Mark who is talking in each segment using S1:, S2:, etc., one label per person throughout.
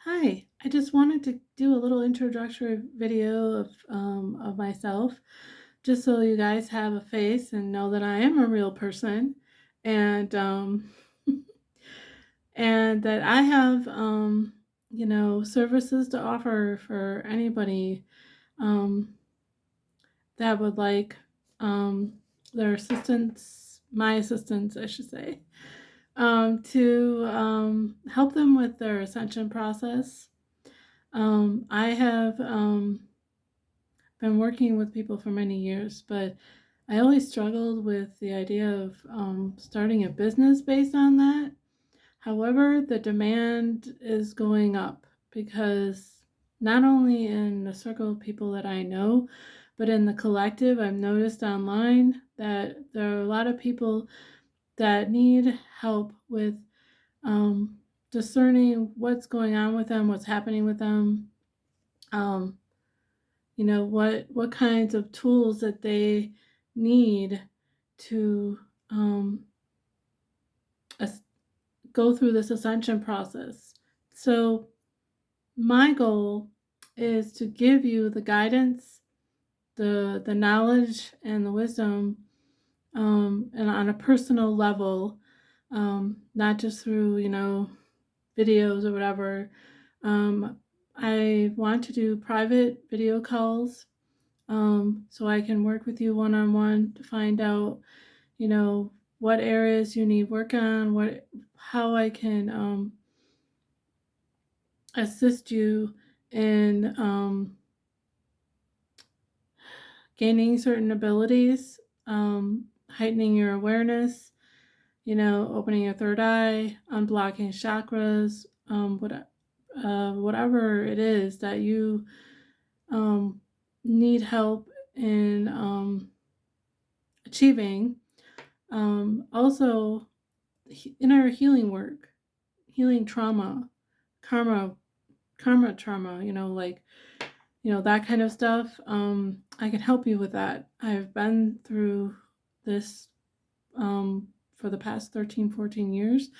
S1: Hi, I just wanted to do a little introductory video of myself, just so you guys have a face and know that I am a real person, and and that I have services to offer for anybody um, that would like um, their assistance, my assistance, I should say, to help them with their ascension process. I have been working with people for many years, but I always struggled with the idea of starting a business based on that. However, the demand is going up because not only in the circle of people that I know, but in the collective, I've noticed online that there are a lot of people that need help with um, discerning what's going on with them, what's happening with them, um, what kinds of tools that they need to um, as- go through this ascension process. So my goal is to give you the guidance, the knowledge, and the wisdom, and on a personal level, not just through videos or whatever. I want to do private video calls, so I can work with you one on one to find out, you know, what areas you need work on, how I can assist you in gaining certain abilities, heightening your awareness, opening your third eye, unblocking chakras, whatever it is that you um, need help in achieving. Also, inner healing work, healing trauma, karma, karma trauma, that kind of stuff. I can help you with that. I've been through this for the past 13, 14 years.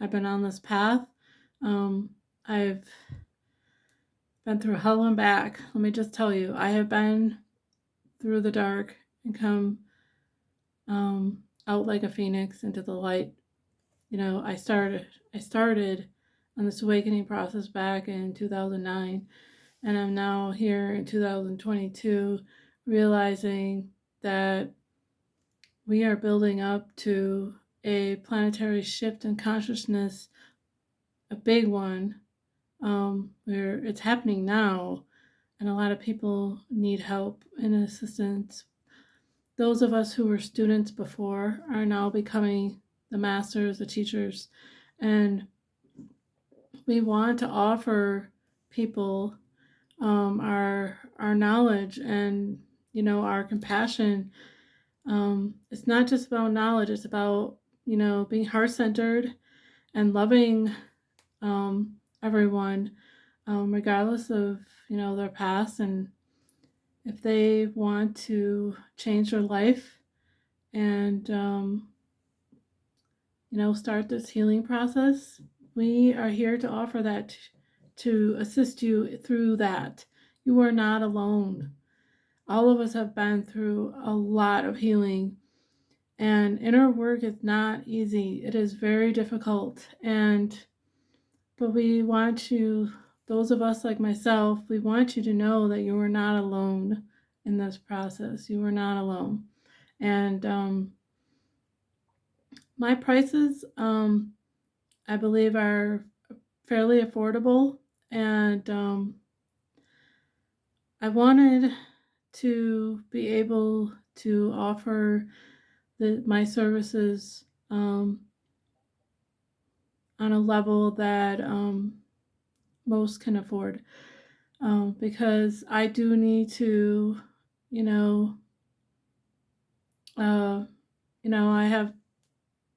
S1: I've been on this path. I've been through hell and back. Let me just tell you, I have been through the dark and come out like a phoenix into the light. I started on this awakening process back in 2009, and I'm now here in 2022 realizing that we are building up to a planetary shift in consciousness, a big one, where it's happening now, and a lot of people need help and assistance. Those of us who were students before are now becoming the masters, the teachers, and we want to offer people our knowledge and our compassion. It's not just about knowledge; it's about being heart centered and loving everyone, regardless of their past, and if they want to change their life and start this healing process, we are here to offer that to assist you through that. You are not alone. All of us have been through a lot of healing, and inner work is not easy. It is very difficult, but we want you, those of us like myself, we want you to know that you are not alone in this process. You are not alone. And my prices, I believe, are fairly affordable, and I wanted to be able to offer my services on a level that most can afford, because I do need to, you know, uh, I have,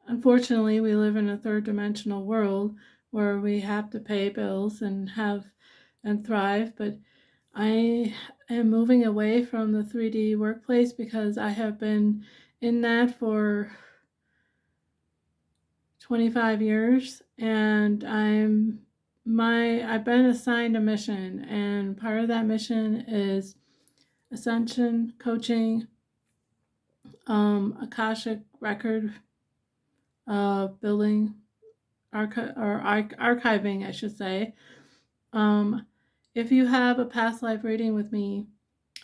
S1: unfortunately, we live in a third dimensional world where we have to pay bills and thrive, but I am moving away from the 3D workplace because I have been in that for 25 years, and I'm I've been assigned a mission, and part of that mission is Ascension coaching, Akashic record building, archiving, I should say. If you have a past life reading with me,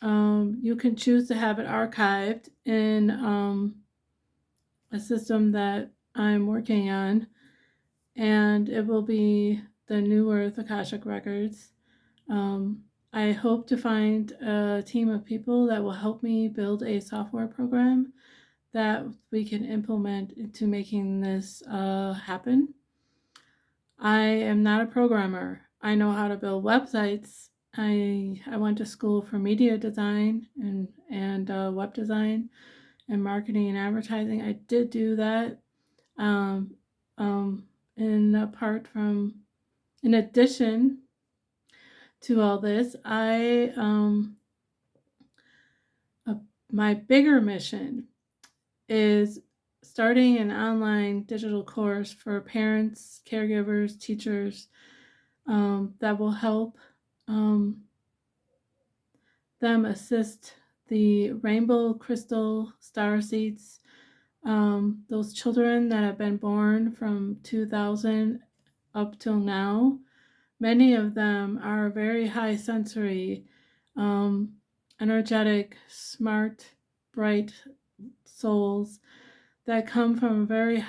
S1: you can choose to have it archived in a system that I'm working on, and it will be the New Earth Akashic Records. I hope to find a team of people that will help me build a software program that we can implement into making this happen. I am not a programmer. I know how to build websites. I went to school for media design and web design and marketing and advertising. I did do that. Um, in addition to all this, my bigger mission is starting an online digital course for parents, caregivers, teachers that will help them assist the rainbow crystal star seeds, those children that have been born from 2000 up till now. Many of them are very high sensory, energetic, smart, bright souls that come from very,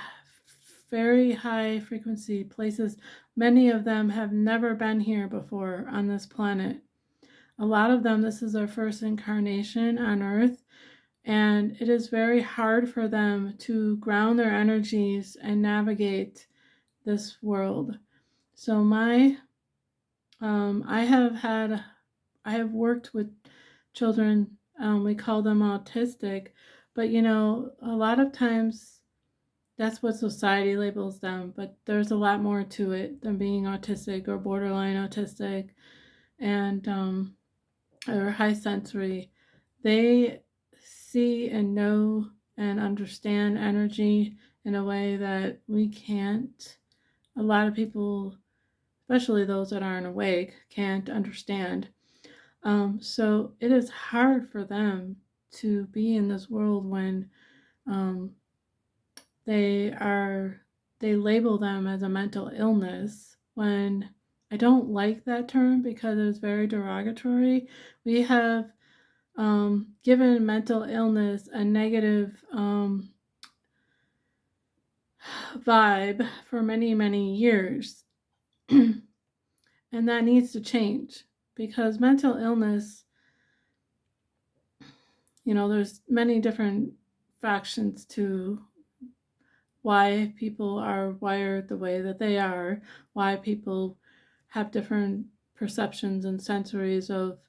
S1: very high frequency places. Many of them have never been here before on this planet. A lot of them, this is their first incarnation on Earth, and it is very hard for them to ground their energies and navigate this world. So I have worked with children. We call them autistic, but a lot of times that's what society labels them. But there's a lot more to it than being autistic or borderline autistic, and or high sensory. They see and know and understand energy in a way that we can't. A lot of people, especially those that aren't awake, can't understand. So it is hard for them to be in this world when um, they label them as a mental illness, when I don't like that term because it is very derogatory. We have given mental illness a negative vibe for many, many years. And that needs to change, because mental illness, there's many different factions to why people are wired the way that they are, why people have different perceptions and sensories of,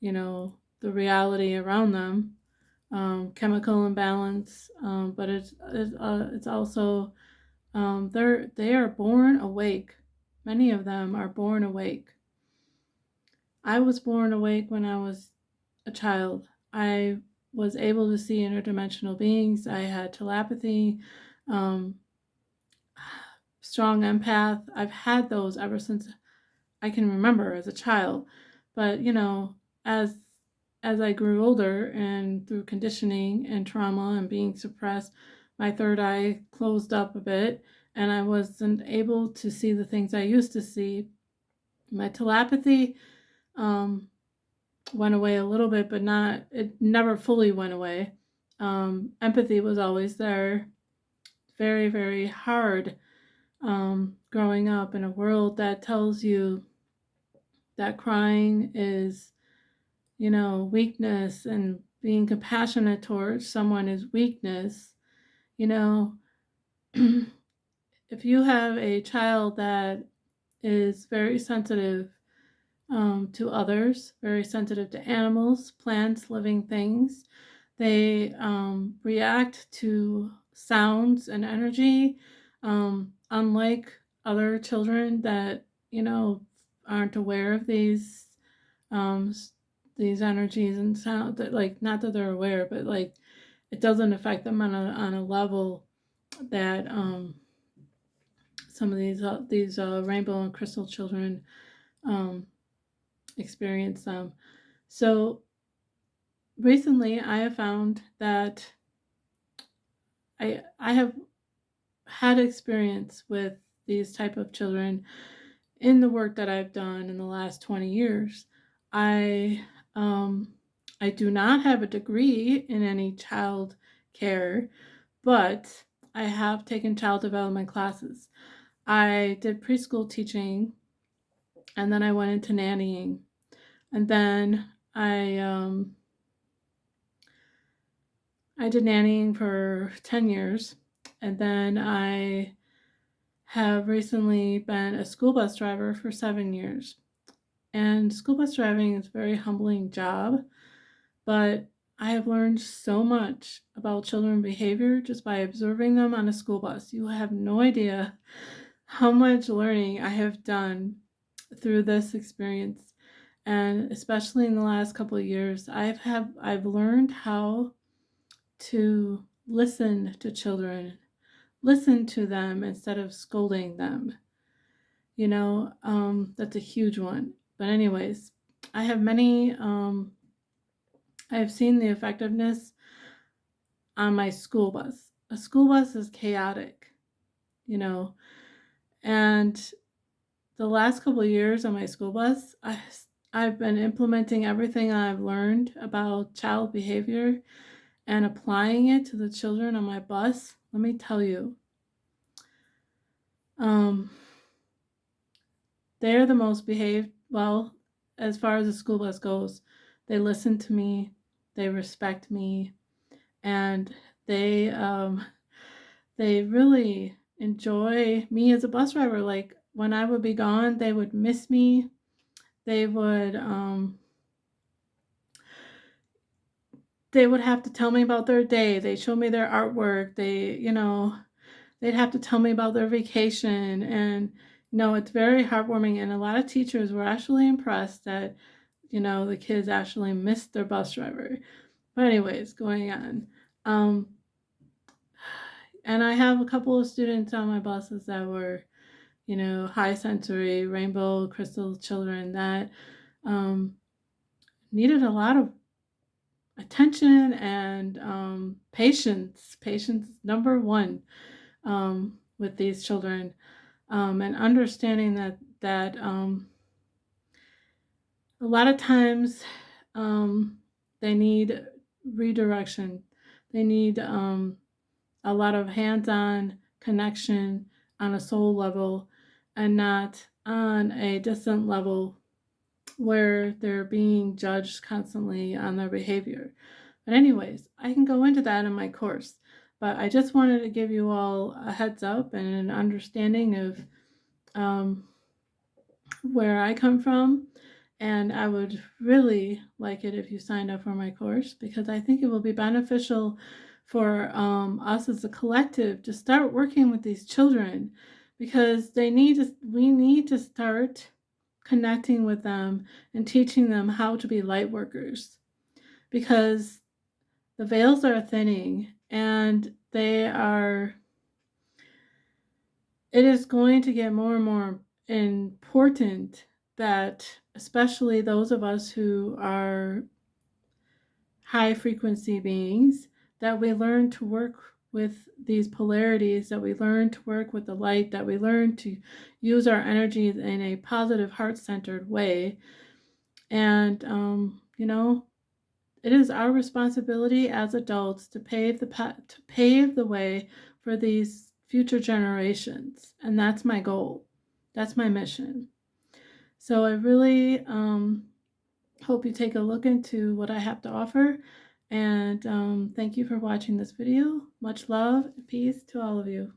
S1: the reality around them, chemical imbalance, but it's also they are born awake. Many of them are born awake. I was born awake when I was a child. I was able to see interdimensional beings. I had telepathy, um, strong empath. I've had those ever since I can remember as a child. But as I grew older and through conditioning and trauma and being suppressed, my third eye closed up a bit, and I wasn't able to see the things I used to see. My telepathy went away a little bit, but it never fully went away. Empathy was always there. Very, very hard growing up in a world that tells you that crying is, weakness, and being compassionate towards someone is weakness. If you have a child that is very sensitive to others, very sensitive to animals, plants, living things, they react to sounds and energy, unlike other children that aren't aware of um, these energies and sound, that, like, not that they're aware, but like it doesn't affect them on a level that some of these rainbow and crystal children experience them. So recently, I have found that I have had experience with these type of children in the work that I've done in the last 20 years. I um, I do not have a degree in any child care, but I have taken child development classes. I did preschool teaching, and then I went into nannying, and then I did nannying for 10 years, and then I have recently been a school bus driver for 7 years. And school bus driving is a very humbling job, but I have learned so much about children behavior just by observing them on a school bus. You have no idea how much learning I have done through this experience. And especially in the last couple of years, I've learned how to listen to children, listen to them instead of scolding them. That's a huge one. But anyways, I have many I have seen the effectiveness on my school bus. A school bus is chaotic, you know, and the last couple of years on my school bus, I've been implementing everything I've learned about child behavior and applying it to the children on my bus. Let me tell you, they're the most behaved, well, as far as the school bus goes. They listen to me, they respect me, and they really enjoy me as a bus driver. Like when I would be gone, they would miss me. They would have to tell me about their day. They show me their artwork. They'd have to tell me about their vacation. And it's very heartwarming. And a lot of teachers were actually impressed that the kids actually missed their bus driver. But anyways, going on. And I have a couple of students on my buses that were, high sensory, rainbow crystal children that needed a lot of attention and patience. Patience is number one with these children, and understanding that a lot of times they need redirection. They need a lot of hands-on connection on a soul level and not on a distant level where they're being judged constantly on their behavior. But anyways, I can go into that in my course, but I just wanted to give you all a heads up and an understanding of where I come from. And I would really like it if you signed up for my course, because I think it will be beneficial for us as a collective to start working with these children, because we need to start connecting with them and teaching them how to be light workers, because the veils are thinning and it is going to get more and more important that especially those of us who are high frequency beings, that we learn to work with these polarities, that we learn to work with the light, that we learn to use our energies in a positive, heart-centered way. And, it is our responsibility as adults to pave the way for these future generations. And that's my goal. That's my mission. So I really hope you take a look into what I have to offer. And thank you for watching this video. Much love and peace to all of you.